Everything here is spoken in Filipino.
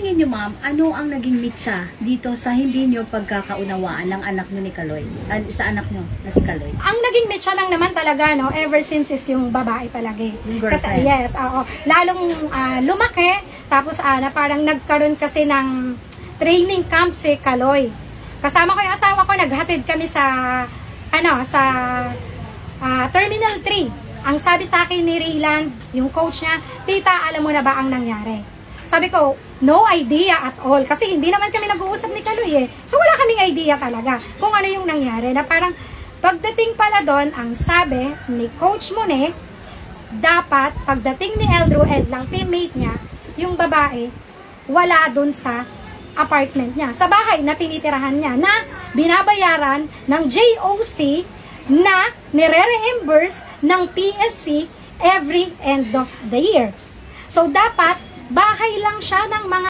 tingin niyo, ma'am, ano ang naging mitsa dito sa hindi niyo pagkakaunawaan ng anak niyo ni Kaloy? Sa anak niyo na si Kaloy? Ang naging mitsa lang naman talaga, no, ever since is yung babae talaga. Yung Kasi, girlfriend? yes, oo. Lalong lumaki, tapos na parang nagkaroon kasi ng training camp si Kaloy. Kasama ko yung asawa ko, naghatid kami sa, Terminal 3. Ang sabi sa akin ni Rayland, yung coach niya, tita, alam mo na ba ang nangyari? Sabi ko, no idea at all. Kasi hindi naman kami nag-uusap ni Kaloy eh. So wala kaming idea talaga kung ano yung nangyari. Na parang pagdating pala doon, ang sabi ni Coach Mone, dapat pagdating ni Eldro lang, teammate niya, yung babae, wala doon sa apartment niya. Sa bahay na tinitirahan niya na binabayaran ng JOC na nire-reimburse ng PSC every end of the year. So, dapat bahay lang siya ng mga